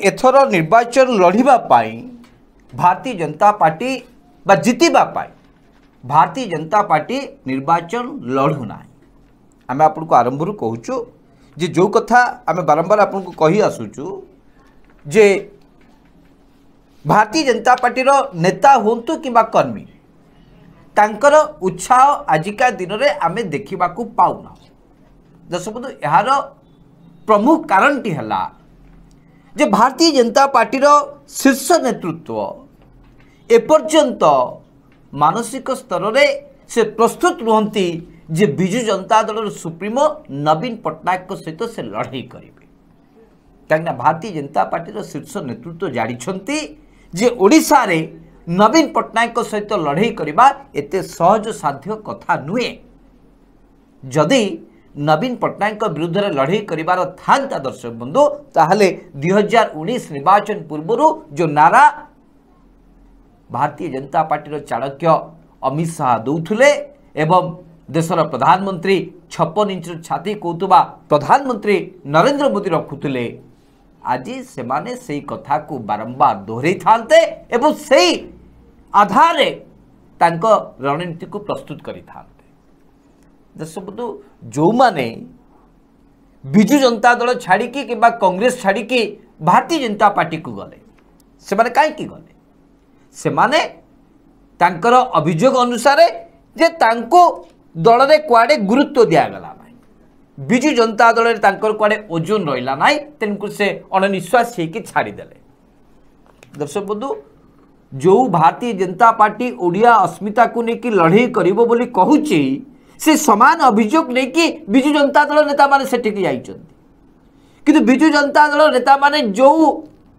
एथर निर्वाचन लड़िबा पाई भारतीय जनता पार्टी बा जितिबा पाई भारतीय जनता पार्टी निर्वाचन लड़ुना आम आपको आरंभ कहूँ जे जो कथा आम बारंबार आपको कही आसुचु जे भारतीय जनता पार्टी रो नेता होंतु किंबा कर्मी तांकर उत्साह आजिका दिन में आम देखा पाऊना। दर्शक बंधु यार प्रमुख कारण टी है जे भारतीय जनता पार्टी रो शीर्ष नेतृत्व एपर्यंत मानसिक स्तर में से प्रस्तुत रुहंती जे बिजु जनता दल सुप्रीमो नवीन पट्टनायक सहित से लड़ाई करेंगे कहीं भारतीय जनता पार्टी रो शीर्ष नेतृत्व जानी जे ओडिशा रे नवीन पट्टनायक सहित लड़ाई करवा एते सहज साध्य कथा नुहे। जदि नवीन पट्टनायक विरुद्ध लड़ाई करार था दर्शक बंधु ताहले 2019 निर्वाचन पूर्व जो नारा भारतीय जनता पार्टी चाणक्य अमित शाह दौले एवं देशर प्रधानमंत्री 56 इंच छाती कहूबा प्रधानमंत्री नरेंद्र मोदी रखुले आज से माने से कथा को बारंबार दोहरे थांते एवं से आधार रणनीति को प्रस्तुत करि थांते। दर्शक बंधु जो माने बिजु जनता दल छाड़िकी कि कांग्रेस छाड़िकी भारतीय जनता पार्टी को गले से माने कहीं गले से माने तांकर अभियोग अनुसार जे तांको दल रे कुआडे गुरुत्व दिगला ना बिजु जनता दल रे तांकर कुआडे ओजन रहिला ना तेनको से अनिश्वास होकर छाड़ीदेले। दर्शक बंधु जो भारतीय जनता पार्टी ओडिया अस्मिता को लेकिन लड़ाई करिवो बोली कहूची से समान अभियोग लेकिन बिजु जनता दल नेता माने सेठिक जाइछन्ति किंतु बिजु जनता दल नेता माने जो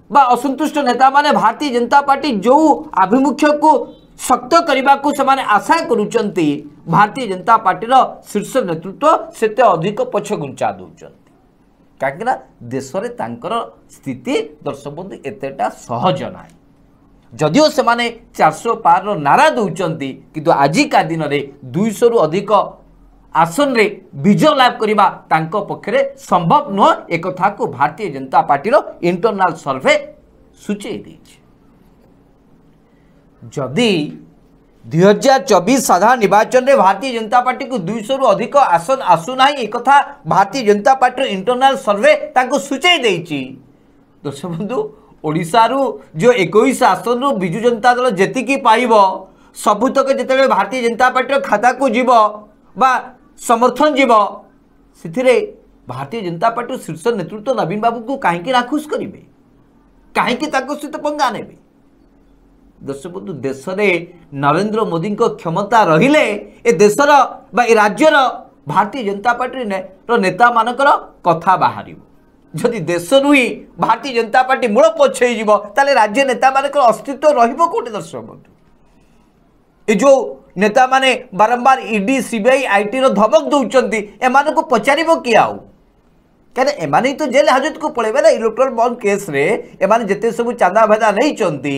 बा असंतुष्ट नेता माने भारतीय जनता पार्टी जो आभिमुख्य को शक्त करने को से आशा करुचंती भारतीय जनता पार्टी शीर्ष नेतृत्व सेते अधिक पछ घुंचा दौरान कहीं देश में तांकर स्थिति दर्शक बंधु एतेटा सहज ना जदिओ से 400 पार नारा दौरान किंतु आजिका दिन में 200 रु अधिक आसन रे विजय लाभ करने तांको पक्षरे संभव नुह एक कथा को भारतीय जनता पार्टी इंटरनल सर्वे सूचई देछि। जदि 2024 साधारण निर्वाचन में भारतीय जनता पार्टी को 200 रु अधिक आसन आसुना एक कथा भारतीय जनता पार्टी इंटरनल सर्वे तांको सूचई देछि। दर्शक बंधु ओडिशा रु जो 21 आसन रु बिजु जनता दल जेतिकी पाइबो सबुतक जिते भारतीय जनता पार्टी खाता को जीव बा समर्थन जीव से भारतीय जनता पार्टी शीर्ष नेतृत्व नवीन बाबू को कहीं नाखुश करेंगे कहीं सहित पंगा ने। दर्शक बंधु देश में नरेंद्र मोदी को क्षमता रहिले ए देशर बा ए राज्यर भारतीय जनता पार्टी नेता मानकर कथा बाहर जदि देश ही भारतीय जनता पार्टी मूल पछई ताले राज्य नेता मानकर अस्तित्व रहिबो कोटे। दर्शक बंधु ए जो नेता माने बारंबार ईडी सीबीआई आईटी रो धमक दौरान एमान को पचारिबो कि आउ कहीं एमाने तो जेल हाजत को पड़ेबे ना इलेक्ट्रोल बॉन्ड केस रे एमाने जेते सब चांदा भेदा नहीं चंती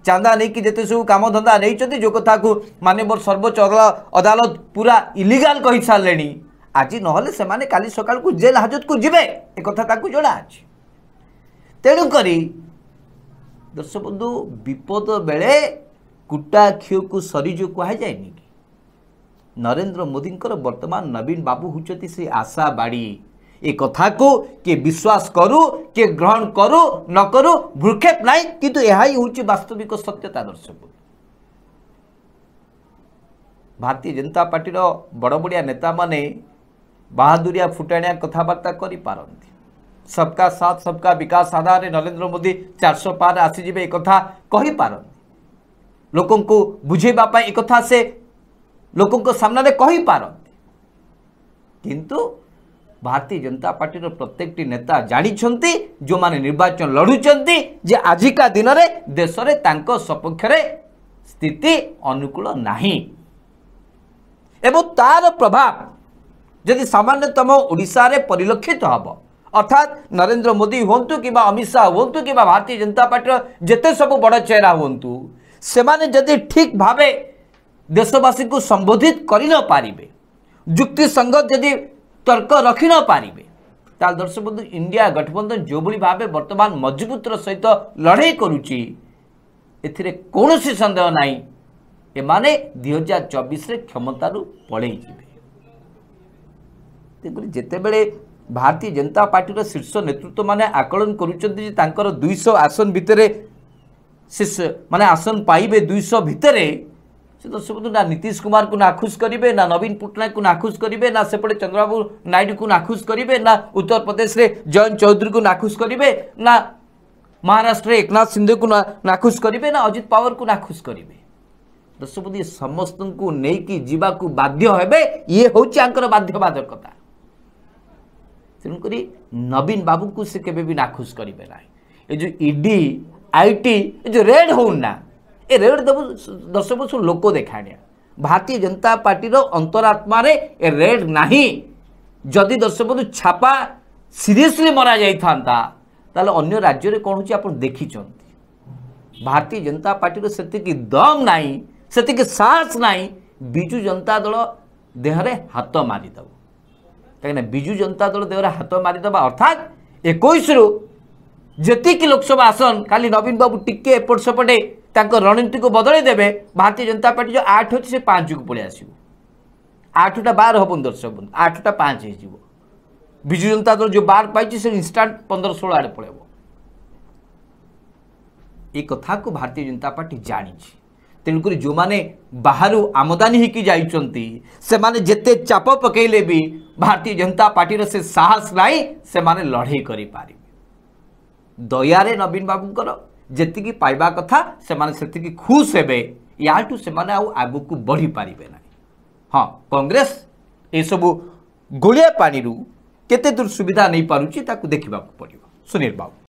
चांदा नहीं कि जेते सब काम धंदा नहीं चंती जो कथा को माननीय सर्वोच्च अदालत पूरा इलीगल कहि सारलेनी आज नहले से माने काली सकाल को जेल हाजत को जिबे ए कथा ताकू जणा अछि। तेणु करी दर्शक बंधु विपद बेले कुटा खियो को सरी जो कहा जाएनि कि नरेंद्र मोदी वर्तमान नवीन बाबू होचती से आशा बाड़ी ए कथा को के विश्वास करू के ग्रहण करू न करू भ्रूक्षेप नहीं किंतु यह ही वास्तविक सत्यता। दर्शक भारतीय जनता पार्टी बड़ बड़िया नेता माने बहादुरिया फुटाणिया कथबार्ता करि पारंती सबका साथ सबका विकास आधार नरेंद्र मोदी 400 पार आसीजे एक कथा कहि पारंती लोकों को बुझेबा पाई एक कथा से लोकों को सामने कहि पारंती किंतु भारतीय जनता पार्टी प्रत्येक नेता जानी जो माने निर्वाचन लड़ुचंती जे आजिका दिन में देश में तांको सपक्ष स्थिति अनुकूल नाही एवं तार प्रभाव यदि सामान्यतम ओडिशा रे परिलक्षित हब अर्थात नरेंद्र मोदी होंतु कि अमित शाह होंतु कि भारतीय जनता पार्टी जेते सब बड़ चेहरा होंतु से माने जदि ठीक भावे देशवासी को संबोधित करि न पारिबे युक्ति संगत यदि तर्क रखि न पारिबे ताल दर्शक बंधु इंडिया गठबंधन जो भली भाव वर्तमान मजबूतर सहित लड़ाई करुच्ची एथिरे कौनसी संदेह नहीं एमाने 2024 रे क्षमतारू पड़े जिते बेले भारतीय जनता पार्टी शीर्ष नेतृत्व माने आकलन करुचंती तांकर 200 आसन भितर माने आसन पाइबे 200 भितर से दर्शक बंधु ना नीतीश कुमार को नाखुश करेंगे ना नवीन पट्टनायक को नाखुश करेंगे ना सेपटे चंद्रबाबू नायडू को नाखुश करेंगे ना उत्तर प्रदेश रे जयंत चौधरी को नाखुश करेंगे ना महाराष्ट्र एकनाथ शिंदे को नाखुश करेंगे ना अजित पवार को नाखुश करेंगे दर्शक बंधु समस्त को लेकिन जीवाक बाध्य हेबे ये होकर बाध्यबाधकता तेणुक नवीन बाबू को से केबे भी नाखुश करेंगे ना ये जो ईडी आईटी जो रेड होना ए रेड देव दर्शक बंधु लोक देखाणिया भारतीय जनता पार्टी अंतरात्मा रे ए रेड नहीं जदि दर्शक बंधु छापा सीरियसली मरा जाइथांता ताले अन्य राज्य रे कौन आप देखी भारतीय जनता पार्टी से दम नहीं से साहस नहीं बिजु जनता दल देहरे हाथ मारिदेव कहीं बिजु जनता दल देहरे हाथ मारिदेवा अर्थात 21 रु जेतिक लोकसभा आसन खाली नवीन बाबू टिके एपट सेपटे रणनीति को बदल देवे भारतीय जनता पार्टी जो 8 अच्छी से 5 को पलि आस 8टा 12 हम दर्शक बंधु 8टा 5 हो विजु जनता दल जो 12 पाई से इंस्टाट 15-16 आड़े पड़ेब ये कथा को भारतीय जनता पार्टी जानी तेणुक जो मैंने बाहर आमदानी होकी जाइछंती से माने जेते चाप पकेले भी भारतीय जनता पार्टी से साहस नहीं से माने लड़ाई करि पारि दयारे नवीन बाबूंकर जेतिकी पाइबा कथा से माने सेतिकी खुश हेबे याठू से माने आगु को बढ़ी पारिबे ना हाँ कांग्रेस ए सब गोलिया पानी केते दूर सुविधा नहीं पारुची ताकू देखिबा पड़िबो सुनील बाबू।